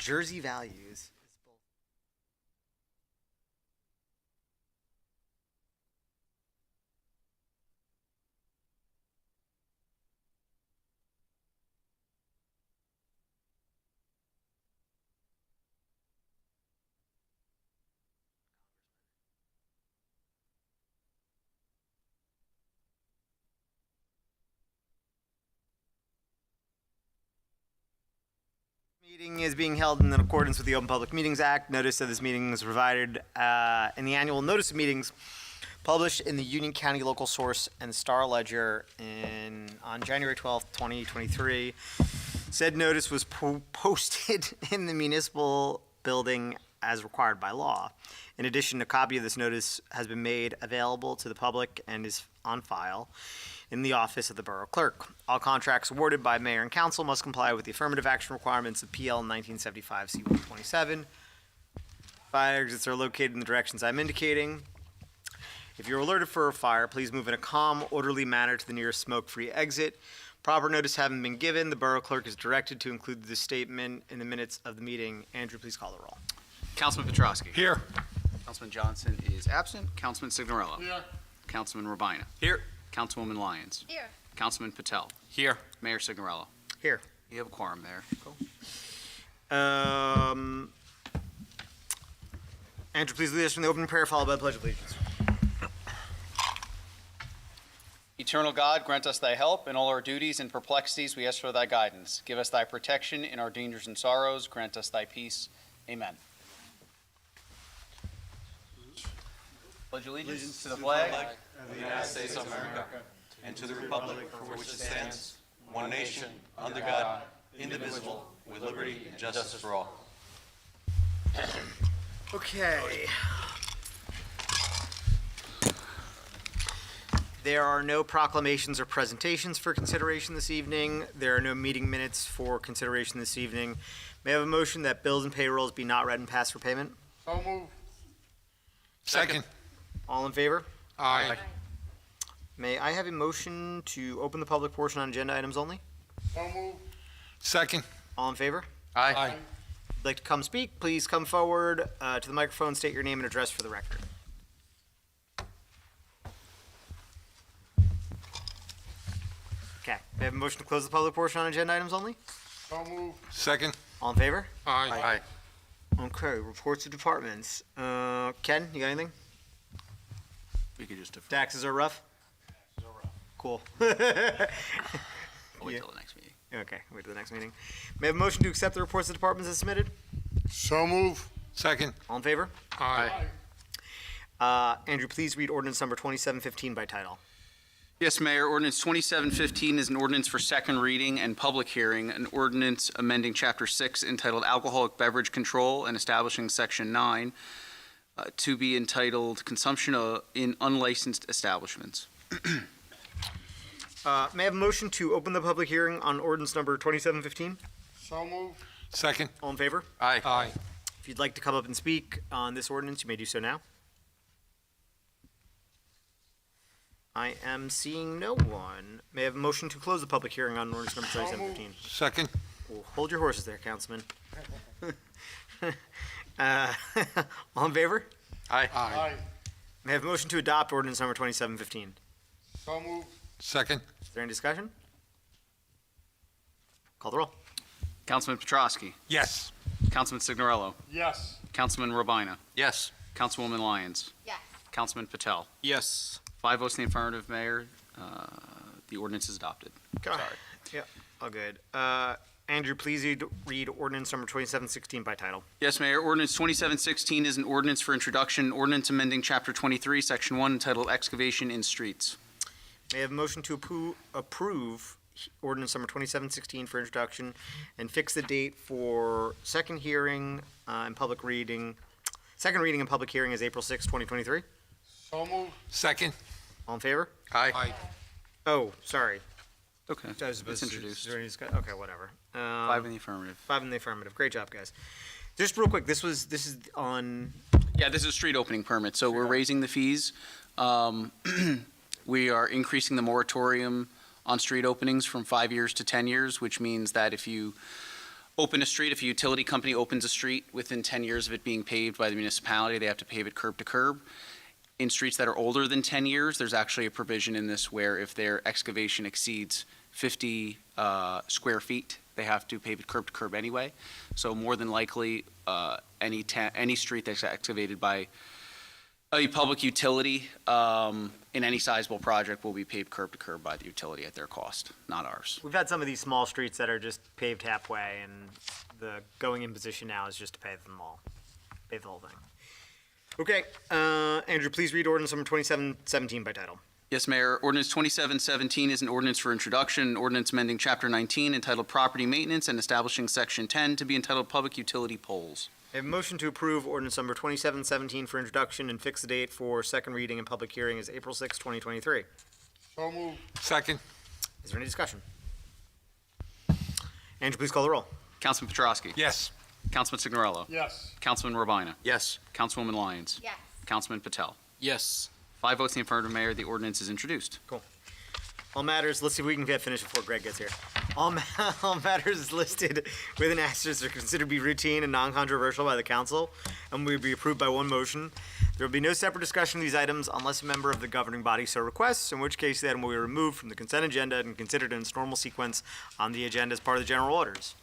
Jersey Values. Meeting is being held in accordance with the Open Public Meetings Act. Notice of this meeting is provided in the annual notice of meetings published in the Union County Local Source and Star Ledger on January 12th, 2023. Said notice was posted in the municipal building as required by law. In addition, a copy of this notice has been made available to the public and is on file in the office of the Borough Clerk. All contracts awarded by Mayor and Council must comply with the affirmative action requirements of PL 1975 C127. Fire exits are located in the directions I'm indicating. If you're alerted for a fire, please move in a calm, orderly manner to the nearest smoke-free exit. Proper notice having been given, the Borough Clerk is directed to include this statement in the minutes of the meeting. Andrew, please call the roll. Councilman Petrosky. Here. Councilman Johnson is absent. Councilman Signorello. Here. Councilman Robaina. Here. Councilwoman Lyons. Here. Councilman Patel. Here. Mayor Signorello. Here. You have a quorum there. Andrew, please lead us from the opening prayer, followed by the Pledge of Allegiance. Eternal God, grant us thy help in all our duties and perplexities. We ask for thy guidance. Give us thy protection in our dangers and sorrows. Grant us thy peace. Amen. Pledge allegiance to the flag of the United States of America and to the republic for which it stands, one nation, under God, indivisible, with liberty and justice for all. Okay. There are no proclamations or presentations for consideration this evening. There are no meeting minutes for consideration this evening. May I have a motion that bills and payrolls be not read and passed for payment? So move. Second. All in favor? Aye. May I have a motion to open the public portion on agenda items only? So move. Second. All in favor? Aye. If you'd like to come speak, please come forward to the microphone, state your name and address for the record. Okay, may I have a motion to close the public portion on agenda items only? So move. Second. All in favor? Aye. Okay, reports of departments. Ken, you got anything? We could just defer. Taxes are rough? Cool. We'll wait Yeah. till the next meeting. Okay, wait till the next meeting. May I have a motion to accept the reports of departments as submitted? So move. Second. All in favor? Aye. Andrew, please read ordinance number 2715 by title. Yes, Mayor. Ordinance 2715 is an ordinance for second reading and public hearing, an ordinance amending Chapter 6 entitled Alcoholic Beverage Control and establishing Section 9 to be entitled Consumption in Unlicensed Establishments. May I have a motion to open the public hearing on ordinance number 2715? So move. Second. All in favor? Aye. If you'd like to come up and speak on this ordinance, you may do so now. I am seeing no one. May I have a motion to close the public hearing on ordinance number 2715? Second. Well, hold your horses there, Councilman. All in favor? Aye. May I have a motion to adopt ordinance number 2715? So move. Second. Is there any discussion? Call the roll. Councilman Petrosky. Yes. Councilman Signorello. Yes. Councilman Robaina. Yes. Councilwoman Lyons. Yes. Councilman Patel. Yes. 5 votes in the affirmative, Mayor. The ordinance is adopted. Sorry. Yeah, all good. Andrew, please read ordinance number 2716 by title. Yes, Mayor. Ordinance 2716 is an ordinance for introduction, ordinance amending Chapter 23, Section 1, entitled Excavation in Streets. May I have a motion to approve ordinance number 2716 for introduction and fix the date for second reading and public hearing is April 6, 2023? So move. Second. All in favor? Aye. Oh, sorry. Okay. It's introduced. Okay, whatever. 5 in the affirmative. 5 in the affirmative. Great job, guys. Just real quick, this is on, Yeah, this is a street opening permit, so we're raising the fees. We are increasing the moratorium on street openings from 5 years to 10 years, which means that if you open a street. If a utility company opens a street within 10 years of it being paved by the municipality, they have to pave it curb to curb. In streets that are older than 10 years, there's actually a provision in this where if their excavation exceeds 50 square feet, they have to pave it curb to curb anyway. So more than likely, any street that's excavated by a public utility in any sizable project will be paved curb to curb by the utility at their cost, not ours. We've had some of these small streets that are just paved halfway, and the going in position now is just to pave them all, pave the whole thing. Okay, Andrew, please read ordinance number 2717 by title. Yes, Mayor. Ordinance 2717 is an ordinance for introduction, an ordinance amending Chapter 19 entitled Property Maintenance and establishing Section 10 to be entitled Public Utility Poles. I have a motion to approve ordinance number 2717 for introduction and fix the date for second reading and public hearing as April 6, 2023. So moved. Second. Is there any discussion? Andrew, please call the roll. Councilman Petrosky. Yes. Councilman Signorello. Yes. Councilman Robaina. Yes. Councilwoman Lyons. Yes. Councilman Patel. Yes. 5 votes in the affirmative, Mayor. The ordinance is introduced. All matters, let's see if we can get finished before Greg gets here. All matters listed with an asterisk are considered to be routine and non-controversial by the council and will be approved by one motion. There will be no separate discussion of these items unless a member of the governing body so requests, in which case the item will be removed from the consent agenda and considered in its normal sequence on the agenda as part of the general orders.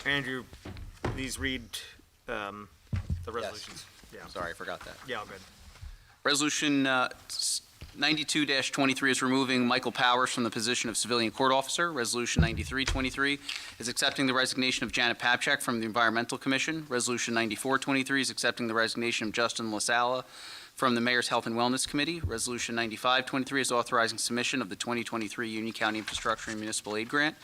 Andrew, please read the resolutions. Yeah. Sorry, I forgot that. Yeah, all good. Resolution 92-23 is removing Michael Powers from the position of civilian court officer. Resolution 93-23 is accepting the resignation of Janet Papchak from the Environmental Commission. Resolution 94-23 is accepting the resignation of Justin LaSala from the Mayor's Health and Wellness Committee. Resolution 95-23 is authorizing submission of the 2023 Union County Infrastructure and Municipal Aid Grant.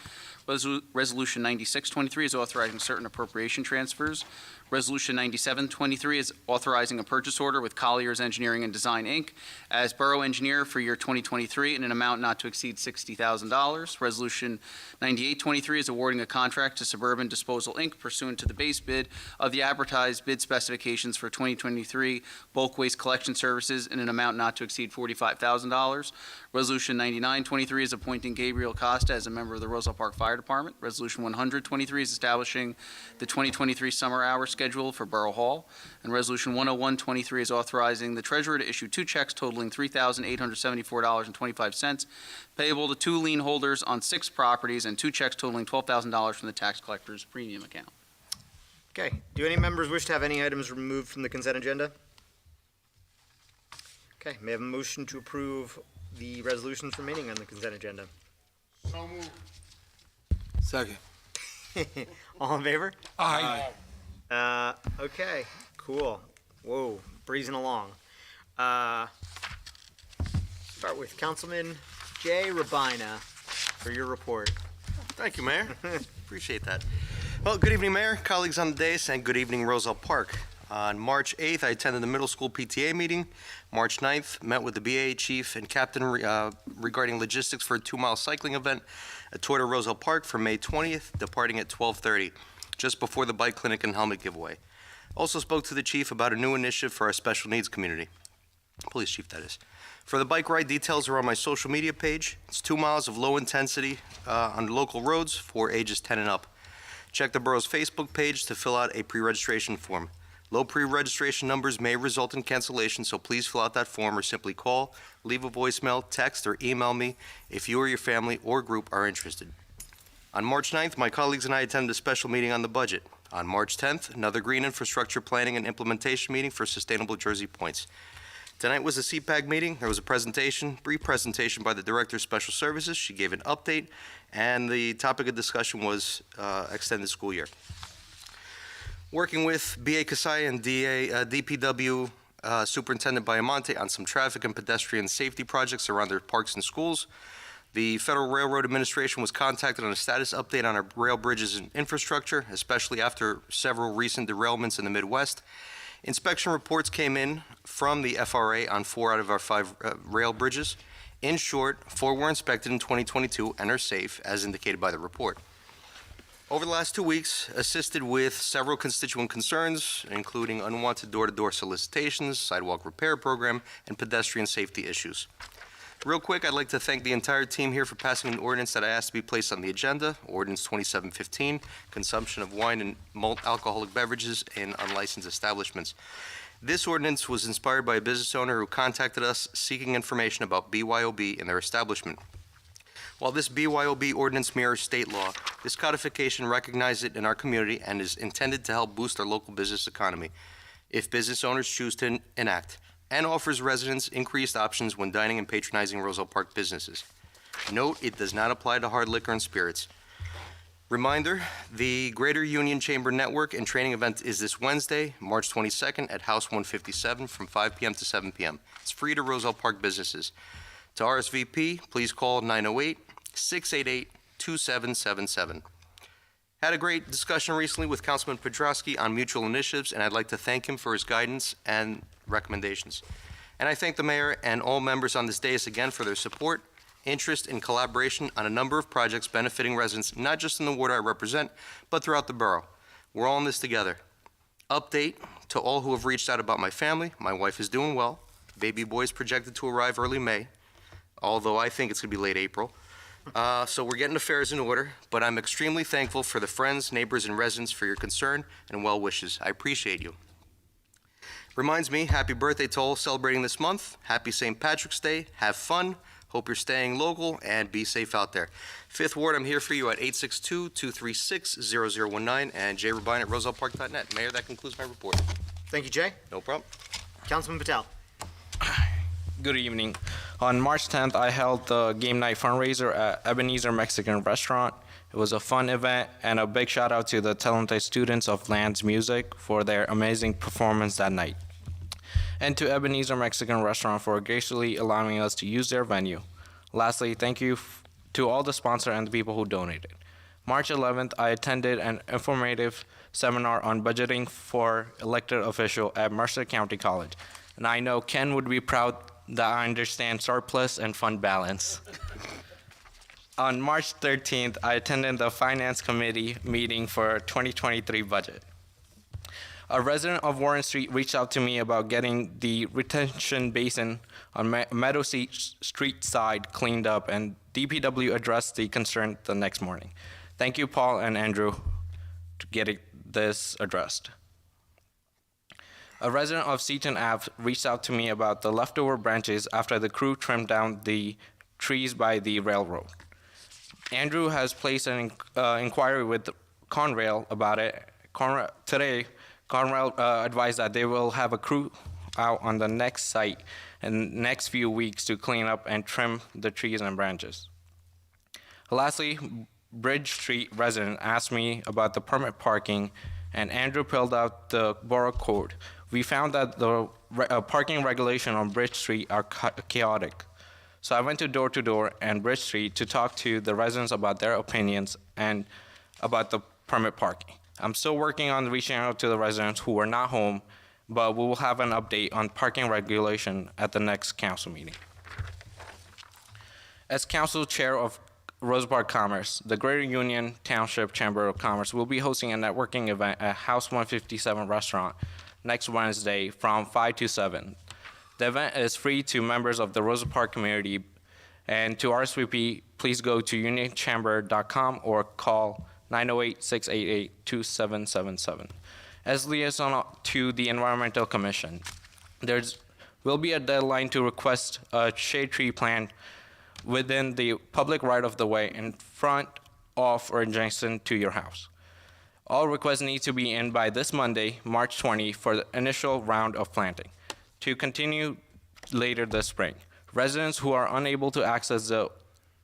Resolution 96-23 is authorizing certain appropriation transfers. Resolution 97-23 is authorizing a purchase order with Collier's Engineering and Design, Inc. as Borough Engineer for year 2023 in an amount not to exceed $60,000. Resolution 98-23 is awarding a contract to Suburban Disposal, Inc. pursuant to the base bid of the advertised bid specifications for 2023 bulk waste collection services in an amount not to exceed $45,000. Resolution 99-23 is appointing Gabriel Costa as a member of the Roselle Park Fire Department. Resolution 100-23 is establishing the 2023 summer hour schedule for Borough Hall. And Resolution 101-23 is authorizing the treasurer to issue 2 checks totaling $3,874.25 payable to 2 lien holders on 6 properties and 2 checks totaling $12,000 from the tax collector's premium account. Okay, do any members wish to have any items removed from the consent agenda? Okay, may I have a motion to approve the resolutions remaining on the consent agenda? So moved. Second. All in favor? Aye. Okay, cool. Whoa, breezing along. Start with Councilman J. Robaina for your report. Thank you, Mayor. Appreciate that. Well, good evening, Mayor, colleagues on the dais, and good evening, Roselle Park. On March 8th, I attended the middle school PTA meeting. March 9th, met with the BA chief and captain regarding logistics for a 2-mile cycling event, a tour to Roselle Park for May 20th, departing at 12:30, just before the bike clinic and helmet giveaway. Also spoke to the chief about a new initiative for our special needs community. Police chief, that is. For the bike ride, details are on my social media page. It's 2 miles of low intensity on local roads for ages 10 and up. Check the borough's Facebook page to fill out a pre-registration form. Low pre-registration numbers may result in cancellation, so please fill out that form or simply call, leave a voicemail, text, or email me if you or your family or group are interested. On March 9th, my colleagues and I attended a special meeting on the budget. On March 10th, another green infrastructure planning and implementation meeting for Sustainable Jersey Points. Tonight was a CPAG meeting. There was a brief presentation by the Director of Special Services. She gave an update, and the topic of discussion was extended school year. Working with B.A. Kasai and DPW Superintendent Biamonte on some traffic and pedestrian safety projects around their parks and schools. The Federal Railroad Administration was contacted on a status update on our rail bridges and infrastructure, especially after several recent derailments in the Midwest. Inspection reports came in from the FRA on 4 out of our 5 rail bridges. In short, 4 were inspected in 2022 and are safe, as indicated by the report. Over the last 2 weeks, assisted with several constituent concerns, including unwanted door-to-door solicitations, sidewalk repair program, and pedestrian safety issues. Real quick, I'd like to thank the entire team here for passing an ordinance that I asked to be placed on the agenda, Ordinance 2715, consumption of wine and malt alcoholic beverages in unlicensed establishments. This ordinance was inspired by a business owner who contacted us seeking information about BYOB in their establishment. While this BYOB ordinance mirrors state law, this codification recognizes it in our community and is intended to help boost our local business economy if business owners choose to enact, and offers residents increased options when dining and patronizing Roselle Park businesses. Note, it does not apply to hard liquor and spirits. Reminder, the Greater Union Chamber Network and Training event is this Wednesday, March 22nd at House 157 from 5 p.m. to 7 p.m. It's free to Roselle Park businesses. To RSVP, please call 908-688-2777. Had a great discussion recently with Councilman Petrosky on mutual initiatives, and I'd like to thank him for his guidance and recommendations. And I thank the mayor and all members on this dais again for their support, interest, and collaboration on a number of projects benefiting residents, not just in the ward I represent, but throughout the borough. We're all in this together. Update to all who have reached out about my family. My wife is doing well. Baby boy is projected to arrive early May, although I think it's going to be late April. So we're getting affairs in order, but I'm extremely thankful for the friends, neighbors, and residents for your concern and well wishes. I appreciate you. Reminds me, happy birthday to all celebrating this month. Happy St. Patrick's Day. Have fun. Hope you're staying local and be safe out there. Fifth Ward, I'm here for you at 862-236-0019 and jrobaina at rosellepark.net. Mayor, that concludes my report. Thank you, Jay. No problem. Councilman Patel. Good evening. On March 10th, I held the game night fundraiser at Ebenezer Mexican Restaurant. It was a fun event, and a big shout out to the talented students of Lyons Music for their amazing performance that night. And to Ebenezer Mexican Restaurant for graciously allowing us to use their venue. Lastly, thank you to all the sponsors and the people who donated. March 11th, I attended an informative seminar on budgeting for elected official at Mercer County College. And I know Ken would be proud that I understand surplus and fund balance. On March 13th, I attended the Finance Committee meeting for 2023 budget. A resident of Warren Street reached out to me about getting the retention basin on Meadow Street side cleaned up, and DPW addressed the concern the next morning. Thank you, Paul and Andrew, to getting this addressed. A resident of Seaton Ave reached out to me about the leftover branches after the crew trimmed down the trees by the railroad. Andrew has placed an inquiry with Conrail about it. Today, Conrail advised that they will have a crew out on the next site in the next few weeks to clean up and trim the trees and branches. Lastly, Bridge Street resident asked me about the permit parking, and Andrew pulled out the borough code. We found that the parking regulation on Bridge Street are chaotic. So I went to door and Bridge Street to talk to the residents about their opinions and about the permit parking. I'm still working on reaching out to the residents who are not home, but we will have an update on parking regulation at the next council meeting. As council chair of Roselle Park Commerce, the Greater Union Township Chamber of Commerce will be hosting a networking event at House 157 Restaurant next Wednesday from 5 to 7. The event is free to members of the Roselle Park community, and to RSVP, please go to unionchamber.com or call 908-688-2777. As liaison to the Environmental Commission, there will be a deadline to request a shade tree plant within the public right-of-the-way in front of or adjacent to your house. All requests need to be in by this Monday, March 20, for the initial round of planting, to continue later this spring. Residents who are unable to access the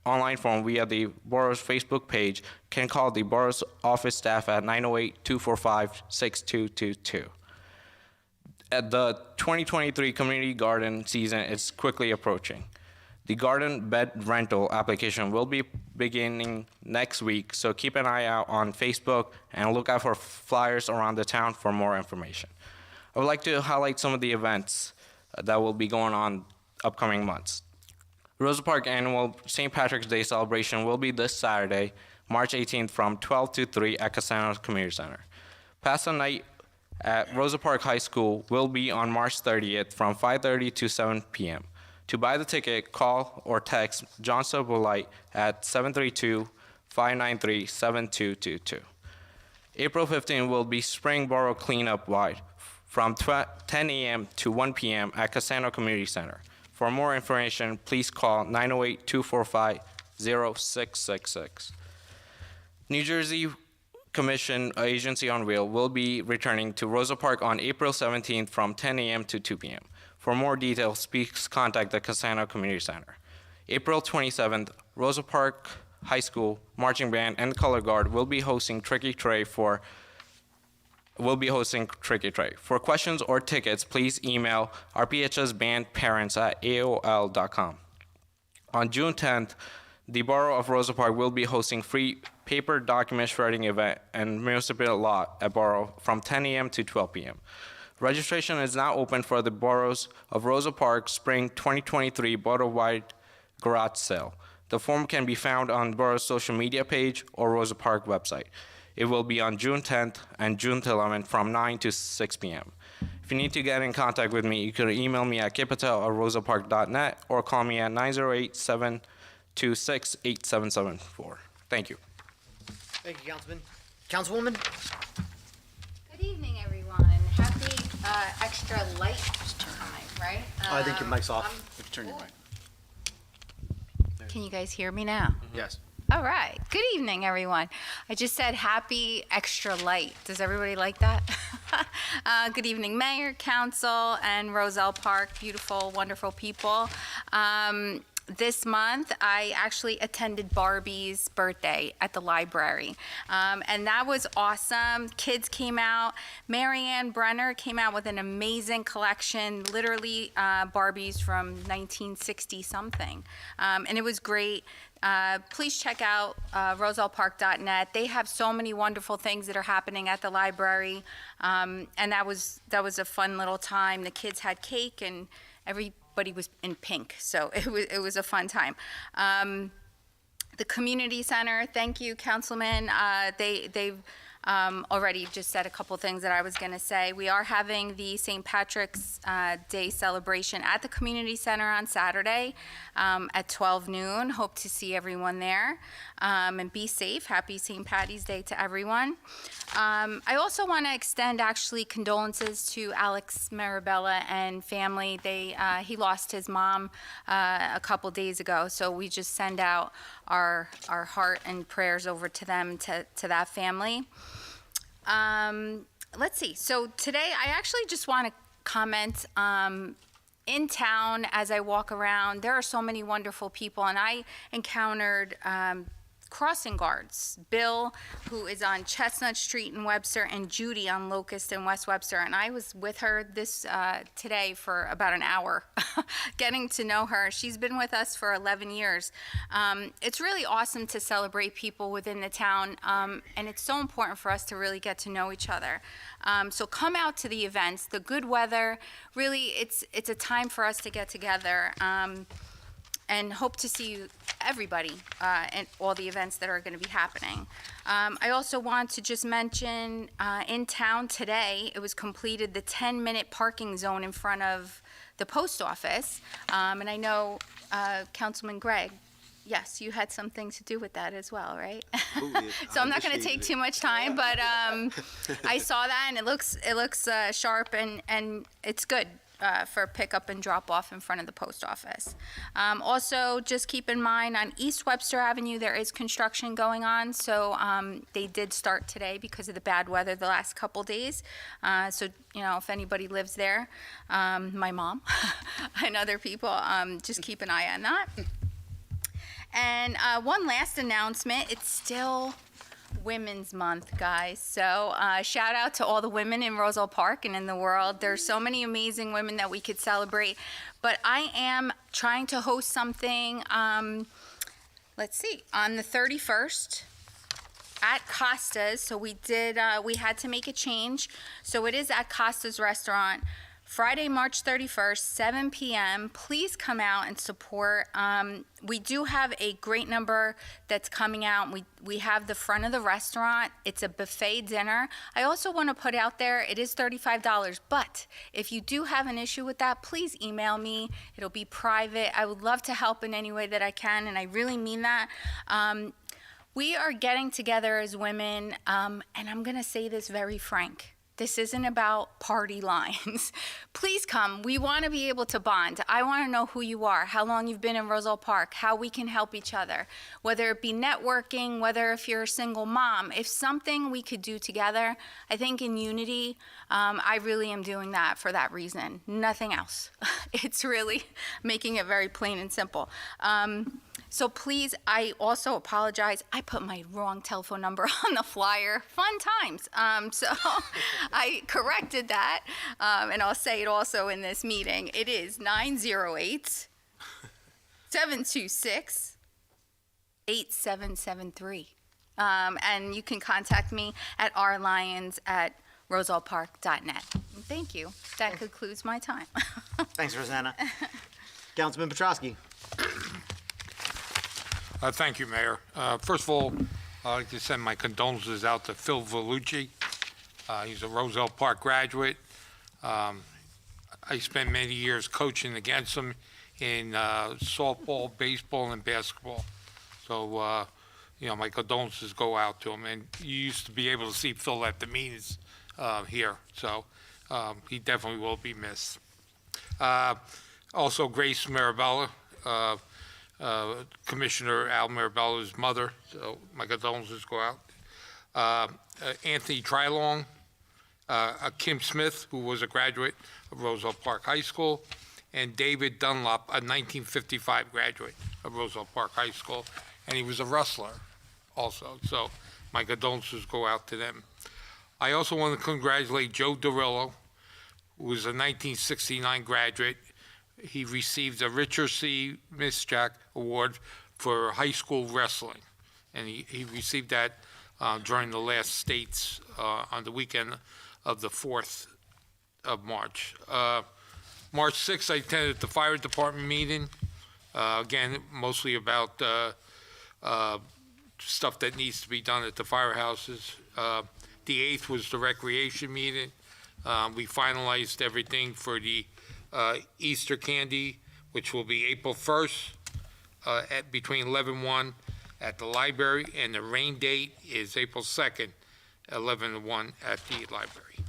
online form via the borough's Facebook page can call the borough's office staff at 908-245-6222. The 2023 community garden season is quickly approaching. The garden bed rental application will be beginning next week, so keep an eye out on Facebook and look out for flyers around the town for more information. I would like to highlight some of the events that will be going on upcoming months. Roselle Park annual St. Patrick's Day celebration will be this Saturday, March 18th from 12 to 3 at Casano Community Center. Pasta night at Roselle Park High School will be on March 30th from 5:30 to 7 p.m. To buy the ticket, call or text John Sobolite at 732-593-7222. April 15 will be Spring Borough Cleanup Wide from 10 a.m. to 1 p.m. at Cassano Community Center. For more information, please call 908-245-0666. New Jersey Commission Agency on Wheel will be returning to Rosa Park on April 17th from 10 a.m. to 2 p.m. For more details, please contact the Cassano Community Center. April 27th, Rosa Park High School Marching Band and Color Guard will be hosting Tricky Tray. For questions or tickets, please email rphsbandparents@aol.com. On June 10th, the Borough of Rosa Park will be hosting free paper document shredding event and municipal lot at Borough from 10 a.m. to 12 p.m. Registration is now open for the Boroughs of Rosa Park Spring 2023 Borough-wide garage sale. The form can be found on Borough's social media page or Rosa Park website. It will be on June 10th and June 11th from 9 to 6 p.m. If you need to get in contact with me, you can email me at kipatel@rosapark.net or call me at 908-726-8774. Thank you. Thank you, Councilman. Councilwoman? Good evening, everyone. Happy extra light time, right? I think your mic's off. Turn your mic. Can you guys hear me now? Yes. All right. Good evening, everyone. I just said happy extra light. Does everybody like that? Good evening, Mayor, Council, and Roselle Park. Beautiful, wonderful people. This month, I actually attended Barbie's birthday at the library, and that was awesome. Kids came out. Marianne Brenner came out with an amazing collection, literally Barbies from 1960-something, and it was great. Please check out rosellepark.net. They have so many wonderful things that are happening at the library, and that was a fun little time. The kids had cake, and everybody was in pink, so it was a fun time. The community center, thank you, Councilman. They've already just said a couple things that I was going to say. We are having the St. Patrick's Day celebration at the community center on Saturday at 12 noon. Hope to see everyone there, and be safe. Happy St. Patty's Day to everyone. I also want to extend actually condolences to Alex Marabella and family. He lost his mom a couple days ago, so we just send out our heart and prayers over to them, to that family. Let's see. So today I actually just want to comment in town as I walk around. There are so many wonderful people, and I encountered crossing guards, Bill, who is on Chestnut Street in Webster, and Judy on Locust in West Webster. And I was with her today for about an hour, getting to know her. She's been with us for 11 years. It's really awesome to celebrate people within the town, and it's so important for us to really get to know each other. So come out to the events. The good weather, really, it's a time for us to get together. And hope to see you, everybody, at all the events that are going to be happening. I also want to just mention, in town today, it was completed the 10-minute parking zone in front of the post office. And I know, Councilman Greg, yes, you had something to do with that as well, right? So I'm not going to take too much time, but I saw that, and it looks sharp, and it's good. For pickup and drop off in front of the post office. Also, just keep in mind on East Webster Avenue, there is construction going on. So they did start today because of the bad weather the last couple days. So, if anybody lives there, my mom and other people, just keep an eye on that. And one last announcement, it's still Women's Month, guys. So shout out to all the women in Roselle Park and in the world. There's so many amazing women that we could celebrate. But I am trying to host something, let's see, on the 31st at Costa's. So we had to make a change. So it is at Costa's Restaurant Friday, March 31st, 7 p.m. Please come out and support. We do have a great number that's coming out. We have the front of the restaurant. It's a buffet dinner. I also want to put out there, it is $35, but if you do have an issue with that, please email me. It'll be private. I would love to help in any way that I can, and I really mean that. We are getting together as women, and I'm going to say this very frank. This isn't about party lines. Please come. We want to be able to bond. I want to know who you are, how long you've been in Roselle Park, how we can help each other, whether it be networking, whether if you're a single mom, if something we could do together. I think in unity, I really am doing that for that reason. Nothing else. It's really making it very plain and simple. So please, I also apologize. I put my wrong telephone number on the flyer. Fun times. So I corrected that, and I'll say it also in this meeting. It is 908-726-8773. And you can contact me at rlyons@rosellepark.net. Thank you. That concludes my time. Thanks, Rosanna. Councilman Petrosky. Thank you, Mayor. First of all, I'd like to send my condolences out to Phil Vellucci. He's a Roselle Park graduate. I spent many years coaching against him in softball, baseball, and basketball. So, my condolences go out to him. And you used to be able to see Phil at the meetings here, so he definitely will be missed. Also, Grace Marabella, Commissioner Al Marabella's mother, so my condolences go out. Anthony Trilong, Kim Smith, who was a graduate of Roselle Park High School, and David Dunlop, a 1955 graduate of Roselle Park High School, and he was a wrestler also, so my condolences go out to them. I also want to congratulate Joe Dorillo, who was a 1969 graduate. He received a Richard C. Mischak Award for high school wrestling, and he received that during the last states on the weekend of the 4th of March. March 6th, I attended the fire department meeting, again, mostly about stuff that needs to be done at the firehouses. The 8th was the recreation meeting. We finalized everything for the Easter candy, which will be April 1st at between 11 and 1 at the library, and the rain date is April 2nd, 11 to 1 at the library.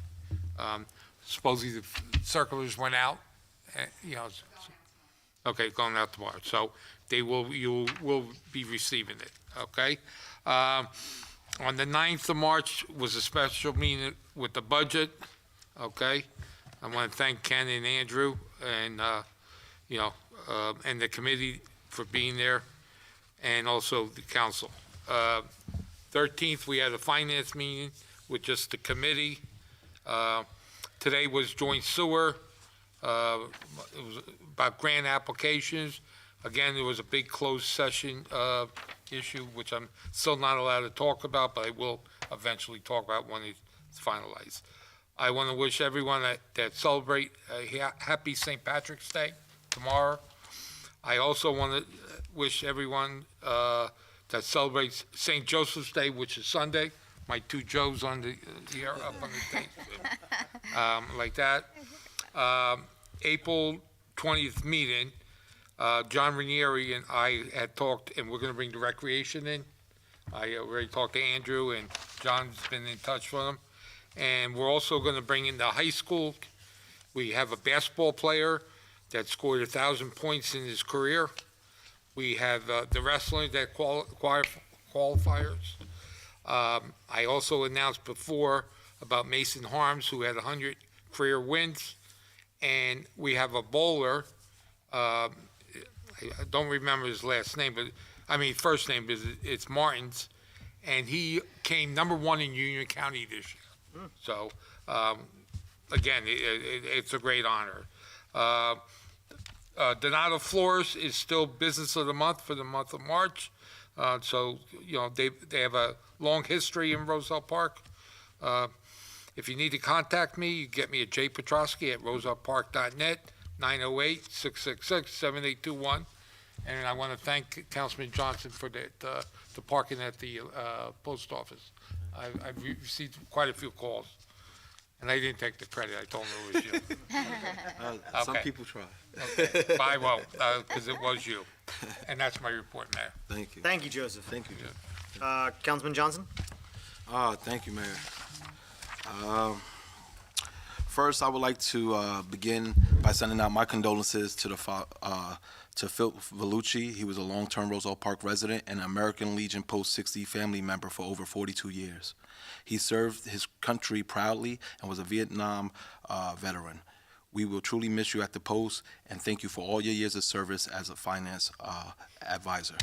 Supposedly the circulars went out, okay, going out tomorrow. So you will be receiving it, okay? On the 9th of March was a special meeting with the budget, okay? I want to thank Ken and Andrew and, and the committee for being there, and also the council. 13th, we had a finance meeting with just the committee. Today was joint sewer. It was about grant applications. Again, there was a big closed session issue, which I'm still not allowed to talk about, but I will eventually talk about when it's finalized. I want to wish everyone that celebrate a happy St. Patrick's Day tomorrow. I also want to wish everyone that celebrates St. Joseph's Day, which is Sunday. My two Joes on the here up on the date, like that. April 20th meeting. John Ranieri and I had talked, and we're going to bring the recreation in. I already talked to Andrew, and John's been in touch with him. And we're also going to bring in the high school. We have a basketball player that scored 1,000 points in his career. We have the wrestling that qualifiers. I also announced before about Mason Harms, who had 100 career wins. And we have a bowler. I don't remember his last name, first name is it's Martins, and he came #1 in Union County this year. So, again, it's a great honor. Donato Flores is still business of the month for the month of March. So, they have a long history in Roselle Park. If you need to contact me, you get me at jpetrosky@rosellepark.net, 908-666-7821. And I want to thank Councilman Johnson for the parking at the post office. I've received quite a few calls, and I didn't take the credit. I told him it was you. Some Okay. people try. Okay. I won't, because it was you. And that's my report, Mayor. Thank you. Thank you, Joseph. Thank you. Councilman Johnson? Thank you, Mayor. First, I would like to begin by sending out my condolences to Phil Vellucci. He was a long-term Roselle Park resident and American Legion Post 60 family member for over 42 years. He served his country proudly and was a Vietnam veteran. We will truly miss you at the post, and thank you for all your years of service as a finance advisor.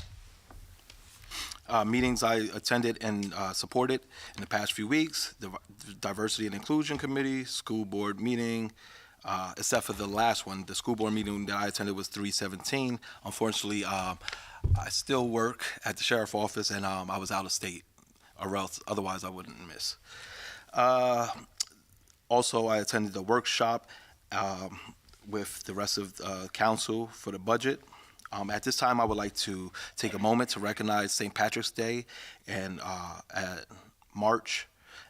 Meetings I attended and supported in the past few weeks: the Diversity and Inclusion Committee, school board meeting, except for the last one. The school board meeting that I attended was 3/17. Unfortunately, I still work at the sheriff's office, and I was out of state, or else otherwise I wouldn't miss. Also, I attended the workshop with the rest of council for the budget. At this time, I would like to take a moment to recognize St. Patrick's Day and March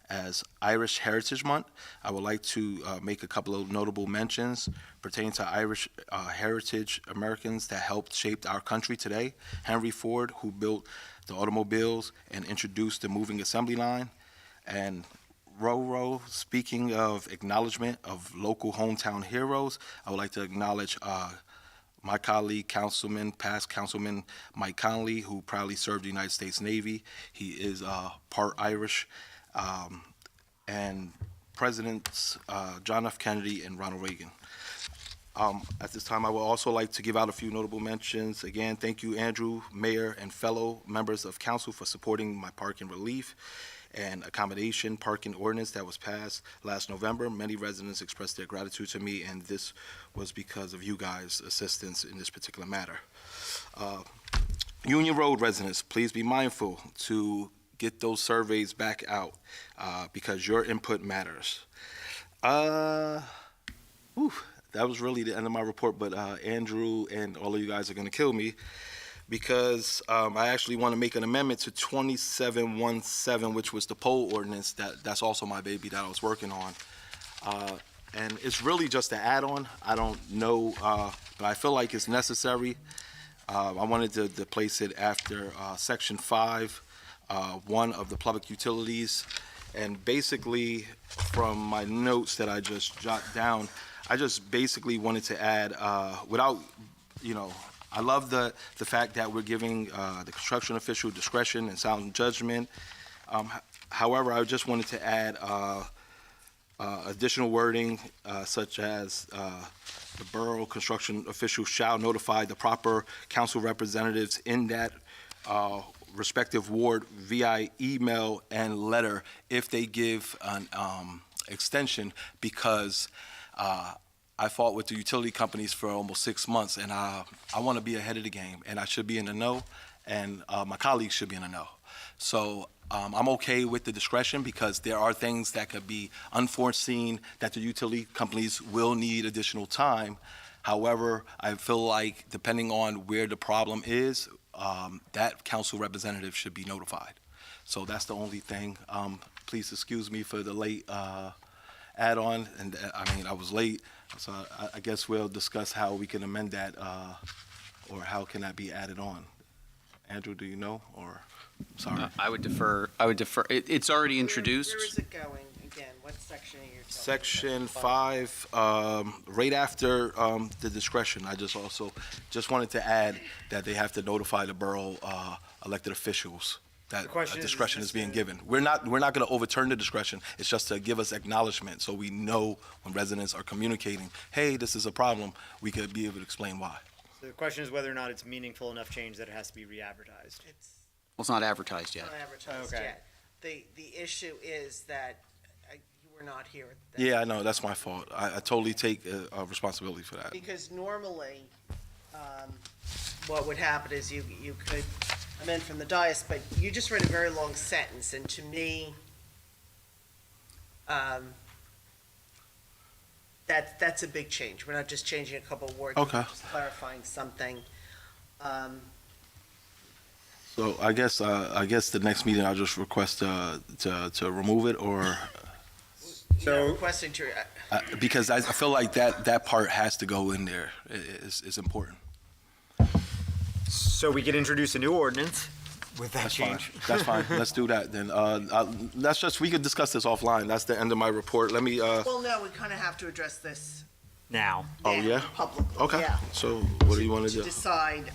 as Irish Heritage Month. I would like to make a couple of notable mentions pertaining to Irish heritage Americans that helped shape our country today. Henry Ford, who built the automobiles and introduced the moving assembly line, and Roro. Speaking of acknowledgement of local hometown heroes, I would like to acknowledge my colleague, past Councilman Mike Conley, who proudly served the United States Navy. He is part Irish, and Presidents John F. Kennedy and Ronald Reagan. At this time, I would also like to give out a few notable mentions. Again, thank you, Andrew, Mayor, and fellow members of Council for supporting my parking relief and accommodation parking ordinance that was passed last November. Many residents expressed their gratitude to me, and this was because of you guys' assistance in this particular matter. Union Road residents, please be mindful to get those surveys back out because your input matters. That was really the end of my report, but Andrew and all of you guys are going to kill me because I actually want to make an amendment to 2717, which was the poll ordinance. That's also my baby that I was working on. And it's really just an add-on. I don't know, but I feel like it's necessary. I wanted to place it after Section 5, 1 of the public utilities. And basically, from my notes that I just jot down, I just basically wanted to add, I love the fact that we're giving the construction official discretion and sound judgment. However, I just wanted to add additional wording such as the borough construction official shall notify the proper council representatives in that respective ward via email and letter if they give an extension, because I fought with the utility companies for almost 6 months, and I want to be ahead of the game, and I should be in the know, and my colleagues should be in the know. So I'm okay with the discretion because there are things that could be unforeseen that the utility companies will need additional time. However, I feel like depending on where the problem is, that council representative should be notified. So that's the only thing. Please excuse me for the late add-on, and I was late, so I guess we'll discuss how we can amend that, or how can that be added on. Andrew, do you know, or, sorry? I would defer. It's already introduced. Where is it going again? What section are you talking about? Section 5, right after the discretion. I just wanted to add that they have to notify the borough elected officials that The question is discretion this is being the- given. We're not going to overturn the discretion. It's just to give us acknowledgement so we know when residents are communicating, hey, this is a problem, we could be able to explain why. So the question is whether or not it's meaningful enough change that it has to be re-advertised. It's Well, it's not advertised yet. not advertised Okay. yet. The issue is that you were not here. at that- Yeah, I know, that's my fault. I totally take responsibility for that. Because normally, what would happen is you could amend from the dais, but you just read a very long sentence, and to me, That's a big change. We're not just changing a couple of words. Okay. We're just clarifying something. So I guess the next meeting I'll just request to remove it, or So requesting to, because I feel like that part has to go in there. It's important. So we could introduce a new ordinance with that That's change. fine. That's fine. Let's do that then. We could discuss this offline. That's the end of my report. Let me. well, no, we kind of have to address this Now. Oh, now yeah? publicly. Okay. Yeah. So what do you want to To do? decide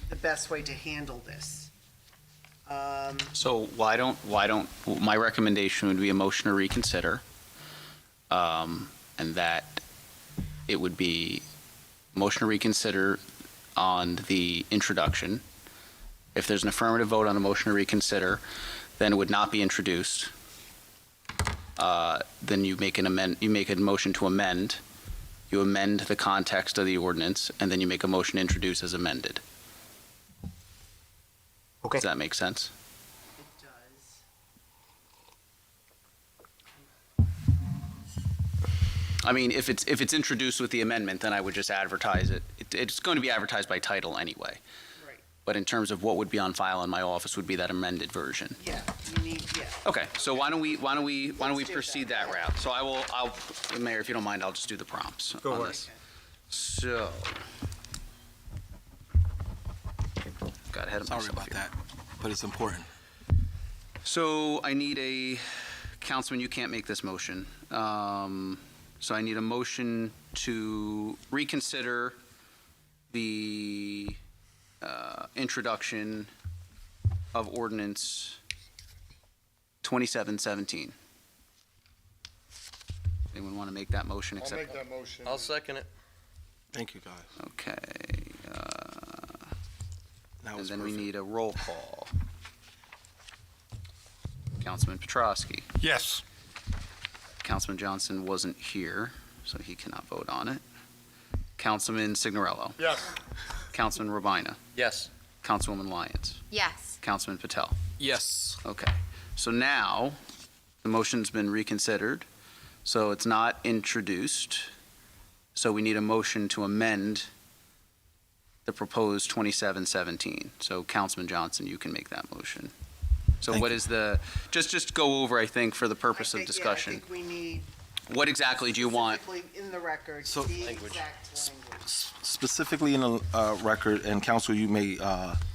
the best way to handle this. So why don't, my recommendation would be a motion to reconsider, and that it would be motion to reconsider on the introduction. If there's an affirmative vote on a motion to reconsider, then it would not be introduced. Then you make a motion to amend, you amend the context of the ordinance, and then you make a motion to introduce as amended. Okay. Does that make sense? It does. I mean, if it's introduced with the amendment, then I would just advertise it. It's going to be advertised by title anyway. Right. But in terms of what would be on file in my office would be that amended version. Yeah, you need, yeah. Okay, so why don't we Let's do proceed that. that route? So I'll, Mayor, if you don't mind, I'll just do the prompts Go on ahead. this. So. Got ahead of Sorry myself about here. that, but it's important. So I need a, Councilman, you can't make this motion. So I need a motion to reconsider the introduction of ordinance 2717. Anyone want to make that motion? I'll make that motion. I'll second it. Thank you, guys. Okay, That and was then we perfect. need a roll call. Councilman Petrosky. Yes. Councilman Johnson wasn't here, so he cannot vote on it. Councilman Signorello. Yes. Councilman Robaina. Yes. Councilwoman Lyons. Yes. Councilman Patel. Yes. Okay. So now, the motion's been reconsidered, so it's not introduced. So we need a motion to amend the proposed 2717. So Councilman Johnson, you can make that motion. So Thank what you. is the, just go over, I think, for the purpose of I discussion. think we need What exactly do you want? specifically in the record, So- the Language. exact language. Specifically in the record, and council, you may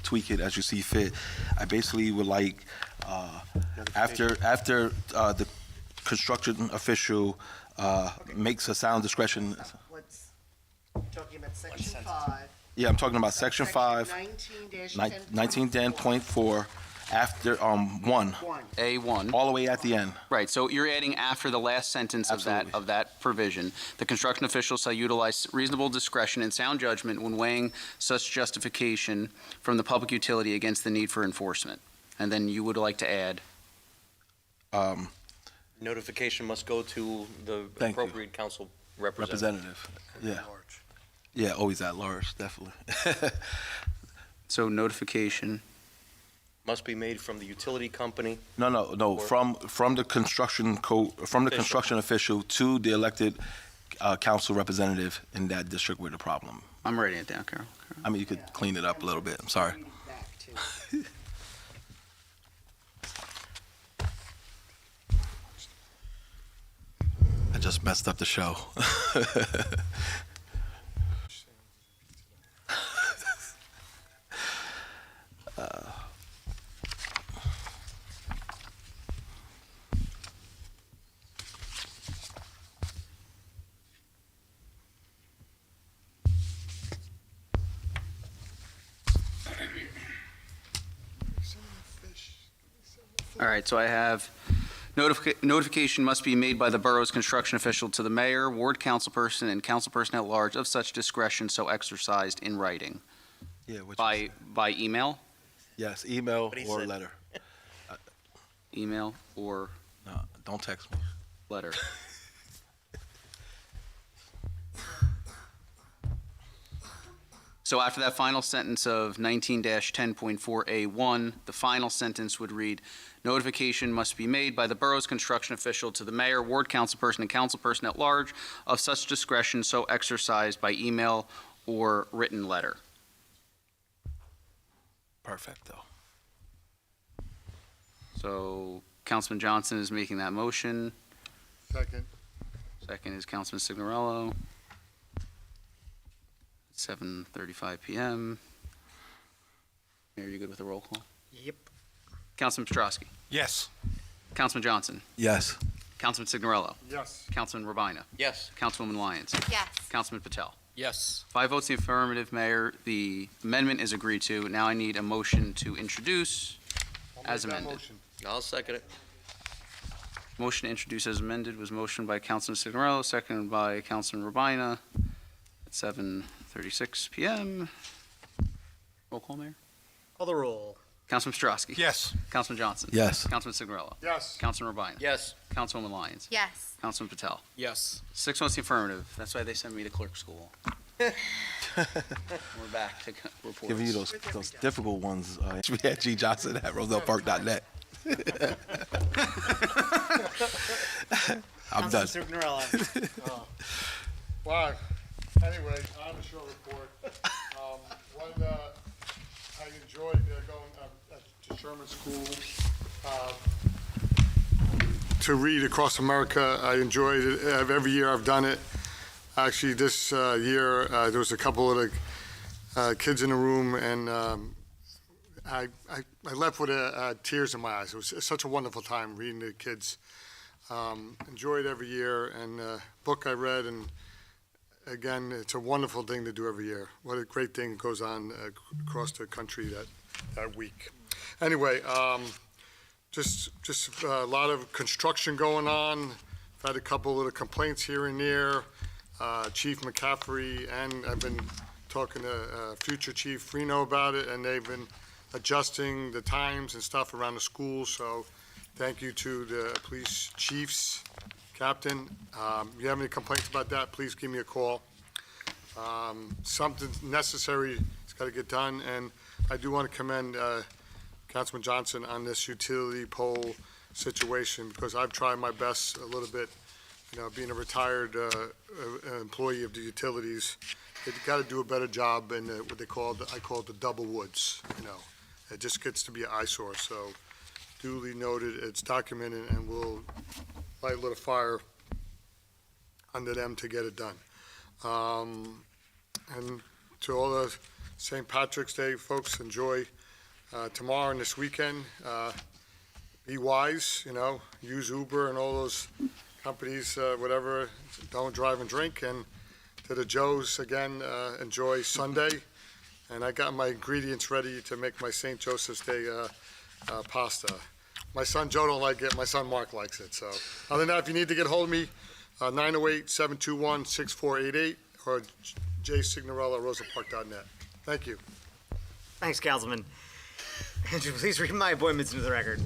tweak it as you see fit. I basically would like, after the construction official makes a sound discretion. What's, talking about section 5. Yeah, I'm talking about section 5, 19-10. 1910.4, after 1, A1. all the way at the end. Right, so you're adding after the last sentence Absolutely. of that provision, the construction official shall utilize reasonable discretion and sound judgment when weighing such justification from the public utility against the need for enforcement. And then you would like to add, Notification must go to the Thank you. appropriate council representative. Representative, yeah. Yeah, always at large, definitely. so notification, Must be made from the utility company. No, from the construction from the Official. construction official to the elected council representative in that district with the problem. I'm writing it down, Carol. I mean, you could clean it up a little bit, I'm sorry. Read it back, too. I just messed up the show. All right, so I have notification must be made by the borough's construction official to the mayor, ward councilperson, and councilperson at large of such discretion so exercised in writing. Yeah, what you By said. email? Yes, email What he or said. letter. Email or No, don't text me. letter? So after that final sentence of 19-10.4A1, the final sentence would read, notification must be made by the borough's construction official to the mayor, ward councilperson, and councilperson at large of such discretion so exercised by email or written letter. Perfecto. So Councilman Johnson is making that motion. Second. Second is Councilman Signorello. 7:35 PM. Mayor, you good with the roll call? Yep. Councilman Petrosky. Yes. Councilman Johnson. Yes. Councilman Signorello. Yes. Councilman Robaina. Yes. Councilwoman Lyons. Yes. Councilman Patel. Yes. 5 votes in the affirmative, Mayor. The amendment is agreed to. Now I need a motion to introduce as amended. I'll second it. Motion to introduce as amended was motioned by Councilman Signorello, seconded by Councilman Robaina at 7:36 PM. Roll call, Mayor. Call the roll. Councilman Petrosky. Yes. Councilman Johnson. Yes. Councilman Signorello. Yes. Councilman Robaina. Yes. Councilwoman Lyons. Yes. Councilman Patel. Yes. 6 votes in the affirmative. That's why they sent me to clerk school. We're back to reports. Giving you those difficult ones. We had G. Johnson at rosellepark.net. I'm done. Councilman Signorello. Wow. Anyway, on the short report, one, I enjoyed going to Sherman School to read across America. I enjoyed it. Every year I've done it. Actually, this year, there was a couple of kids in the room, and I left with tears in my eyes. It was such a wonderful time reading to the kids. Enjoy it every year, and book I read, and again, it's a wonderful thing to do every year. What a great thing goes on across the country that week. Anyway, just a lot of construction going on. I've had a couple of complaints here and there. Chief McCaffrey, and I've been talking to future Chief Reno about it, and they've been adjusting the times and stuff around the schools, so thank you to the police chiefs, captain. If you have any complaints about that, please give me a call. Something necessary has got to get done, and I do want to commend Councilman Johnson on this utility pole situation, because I've tried my best a little bit. You know, being a retired employee of the utilities, they've got to do a better job in what I call it the double woods. You know, it just gets to be an eyesore. So, duly noted, it's documented, and we'll light a little fire under them to get it done. And to all the St. Patrick's Day folks, enjoy tomorrow and this weekend. Be wise, you know, use Uber and all those companies, whatever, don't drive and drink. And to the Joes, again, enjoy Sunday. And I got my ingredients ready to make my St. Joseph's Day pasta. My son Joe don't like it, my son Mark likes it. So other than that, if you need to get hold of me, 908-721-6488 or jsignorello@rosellepark.net. Thank you. Thanks, Councilman. Andrew, please read my appointments into the record.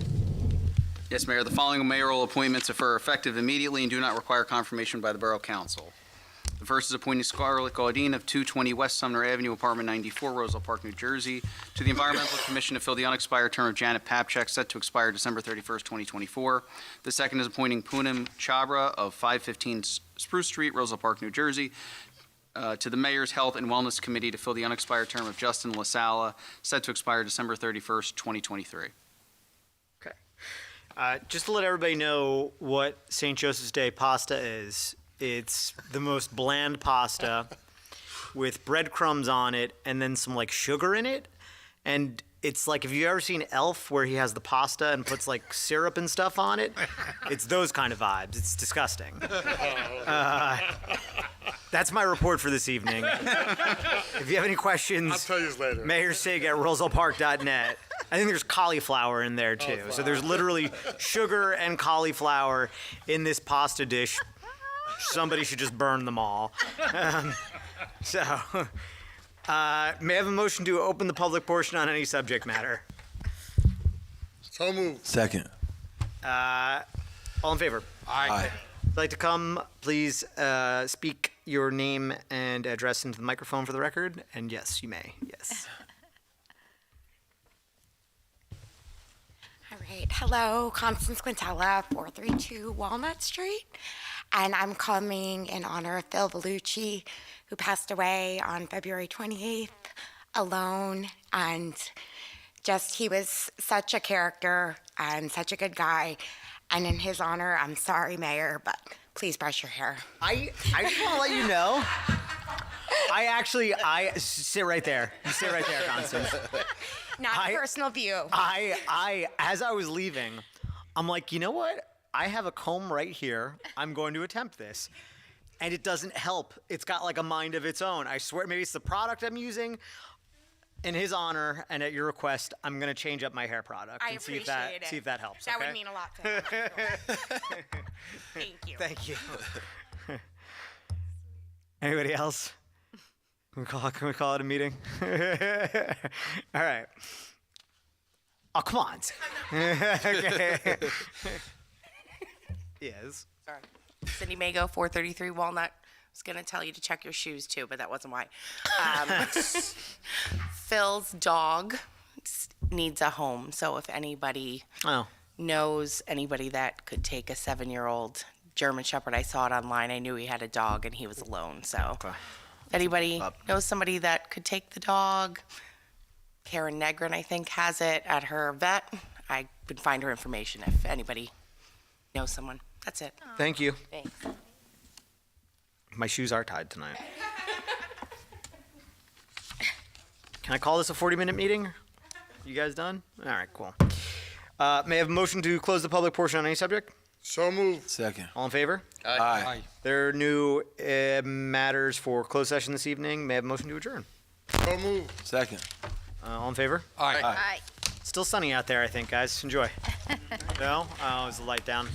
Yes, Mayor. The following mayoral appointments are effective immediately and do not require confirmation by the Borough Council. The first is appointing Scarlett Gaudin of 220 West Sumner Avenue, Apartment 94, Roselle Park, New Jersey, to the Environmental Commission to fill the unexpired term of Janet Papchak, set to expire December 31st, 2024. The second is appointing Poonam Chabra of 515 Spruce Street, Roselle Park, New Jersey, to the Mayor's Health and Wellness Committee to fill the unexpired term of Justin LaSala, set to expire December 31st, 2023. Just to let everybody know what St. Joseph's Day pasta is, it's the most bland pasta with breadcrumbs on it and then some like sugar in it. And it's like, if you've ever seen Elf where he has the pasta and puts like syrup and stuff on it, it's those kind of vibes. It's disgusting. That's my report for this evening. If you have any questions, I'll tell you later. mayorsig@rosellepark.net. I think there's cauliflower in there too. So there's literally sugar and cauliflower in this pasta dish. Somebody should just burn them all. May I have a motion to open the public portion on any subject matter? So moved. Second. All in favor? Aye. If you'd like to come, please speak your name and address into the microphone for the record? And yes, you may. Yes. All right. Hello, Constance Quintella, 432 Walnut Street. And I'm coming in honor of Phil Vellucci, who passed away on February 28th, alone. And just, he was such a character and such a good guy. And in his honor, I'm sorry, Mayor, but please brush your hair. I just want to let you know. I sit right there. You sit right there, Constance. Not a personal view. As I was leaving, I'm like, you know what? I have a comb right here. I'm going to attempt this. And it doesn't help. It's got like a mind of its own. I swear, maybe it's the product I'm using. In his honor and at your request, I'm going to change up my hair product I and see appreciate if it. see if that helps. That okay? would mean a lot to him. I'm sure. Thank you. Thank you. Anybody else? Can we call it a meeting? All right. Oh, come on. Okay. Yes. Sorry. Cindy Mago, 433 Walnut. I was going to tell you to check your shoes too, but that wasn't why. Phil's dog needs a home, so if anybody knows anybody that could take a 7-year-old German Shepherd, I saw it online. I knew he had a dog and he was alone, so if anybody knows somebody that could take the dog, Karen Negrin, I think, has it at her vet. I would find her information if anybody knows someone. That's it. Thank you. Thanks. My shoes are tied tonight. Can I call this a 40-minute meeting? You guys done? All right, cool. May I have a motion to close the public portion on any subject? So moved. Second. All in favor? Aye. There are new matters for closed session this evening. May I have a motion to adjourn? So moved. Second. All in favor? Aye. Aye. Still sunny out there, I think, guys. Enjoy. No? Oh, is the light down?